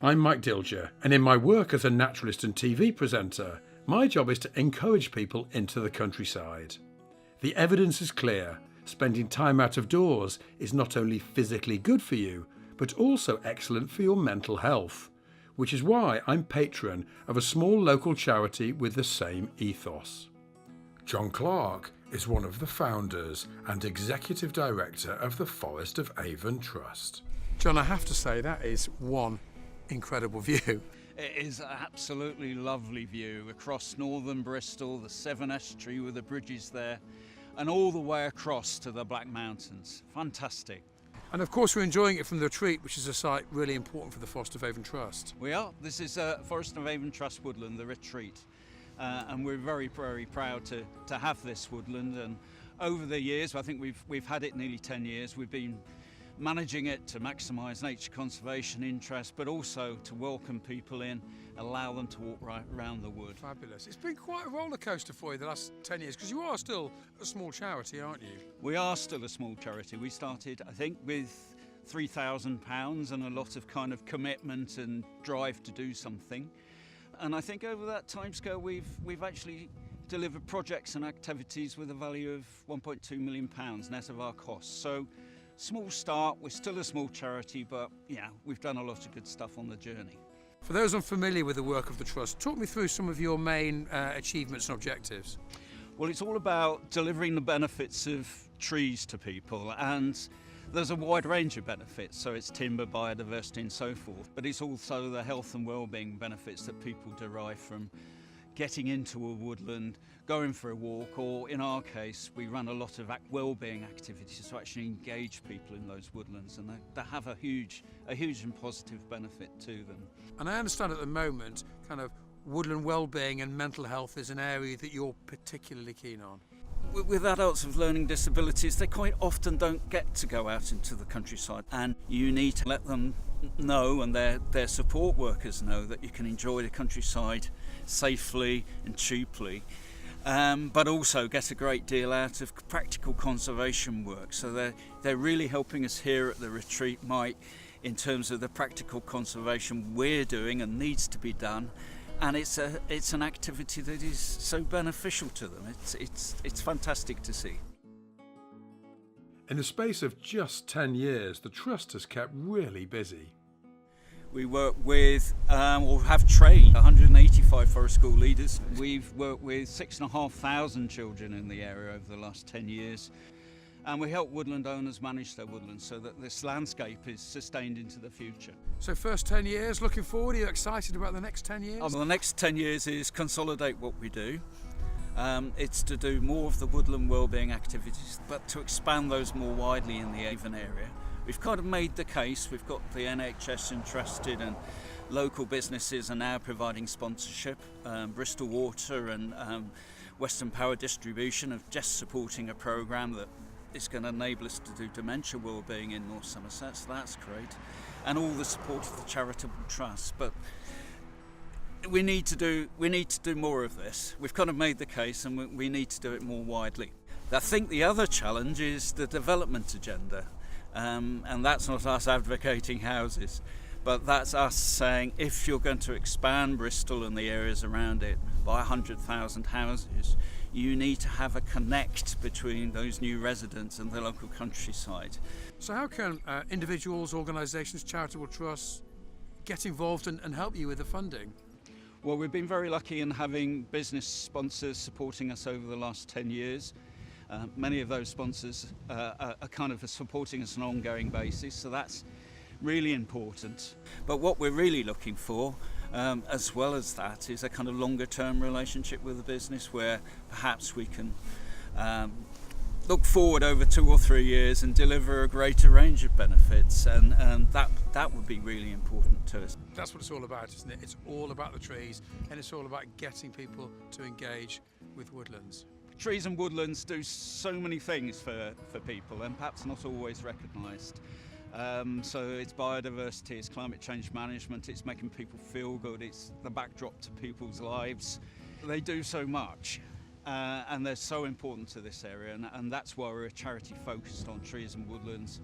I'm Mike Dilger, and in my work as a naturalist and TV presenter, my job is to encourage people into the countryside. The evidence is clear. Spending time out of doors is not only physically good for you, but also excellent for your mental health, which is why I'm patron of a small local charity with the same ethos. Jon Clark is one of the founders and executive director of the Forest of Avon Trust. Jon, I have to say that is one incredible view. It is an absolutely lovely view across northern Bristol, the Severn Estuary with the bridges there, and all the way across to the Black Mountains. Fantastic. And of course we're enjoying it from the retreat, which is a site really important for the Forest of Avon Trust. We are. This is Forest of Avon Trust woodland, the retreat. And we're very, very proud to have this woodland. And over the years, I think we've had it nearly 10 years, we've been managing it to maximise nature conservation interest, but also to welcome people in, allow them to walk right around the wood. Fabulous. It's been quite a roller coaster for you the last 10 years, because you are still a small charity, aren't you? We are still a small charity. We started, I think, with £3,000 and a lot of kind of commitment and drive to do something. And I think over that timescale, we've actually delivered projects and activities with a value of £1.2 million net of our costs. So, small start, we're still a small charity, but yeah, we've done a lot of good stuff on the journey. For those unfamiliar with the work of the Trust, talk me through some of your main achievements and objectives. Well, it's all about delivering the benefits of trees to people, and there's a wide range of benefits, so it's timber, biodiversity and so forth, but it's also the health and well-being benefits that people derive from getting into a woodland, going for a walk, or in our case, we run a lot of well-being activities to actually engage people in those woodlands, and they have a huge and positive benefit to them. And I understand at the moment, kind of woodland well-being and mental health is an area that you're particularly keen on. With adults with learning disabilities, they quite often don't get to go out into the countryside, and you need to let them know, and their support workers know, that you can enjoy the countryside safely and cheaply, but also get a great deal out of practical conservation work. So they're really helping us here at the retreat, Mike, in terms of the practical conservation we're doing and needs to be done. And it's an activity that is so beneficial to them. It's fantastic to see. In the space of just 10 years, the Trust has kept really busy. We work with, or have trained, 185 forest school leaders. We've worked with 6,500 children in the area over the last 10 years. And we help woodland owners manage their woodlands so that this landscape is sustained into the future. So first 10 years, looking forward, are you excited about the next 10 years? Well, the next 10 years is consolidate what we do. It's to do more of the woodland wellbeing activities, but to expand those more widely in the Avon area. We've kind of made the case. We've got the NHS interested, and local businesses are now providing sponsorship. Bristol Water and Western Power Distribution are just supporting a programme that is going to enable us to do dementia wellbeing in North Somerset, so that's great. And all the support of the charitable trust. But we need to do more of this. We've kind of made the case, and we need to do it more widely. I think the other challenge is the development agenda, and that's not us advocating houses, but that's us saying if you're going to expand Bristol and the areas around it by 100,000 houses, you need to have a connect between those new residents and the local countryside. So how can individuals, organisations, charitable trusts get involved and help you with the funding? Well, we've been very lucky in having business sponsors supporting us over the last 10 years. Many of those sponsors are kind of supporting us on an ongoing basis, so that's really important. But what we're really looking for, as well as that, is a kind of longer term relationship with the business where perhaps we can look forward over 2 or 3 years and deliver a greater range of benefits, and that would be really important to us. That's what it's all about, isn't it? It's all about the trees, and it's all about getting people to engage with woodlands. Trees and woodlands do so many things for people, and perhaps not always recognised. So it's biodiversity, it's climate change management, it's making people feel good, it's the backdrop to people's lives. They do so much, and they're so important to this area, and that's why we're a charity focused on trees and woodlands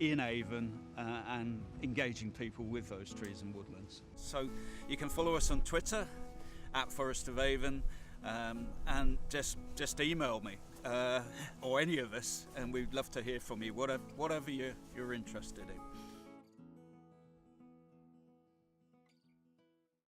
in Avon and engaging people with those trees and woodlands. So you can follow us on Twitter at Forest of Avon, and just email me or any of us, and we'd love to hear from you, whatever you're interested in.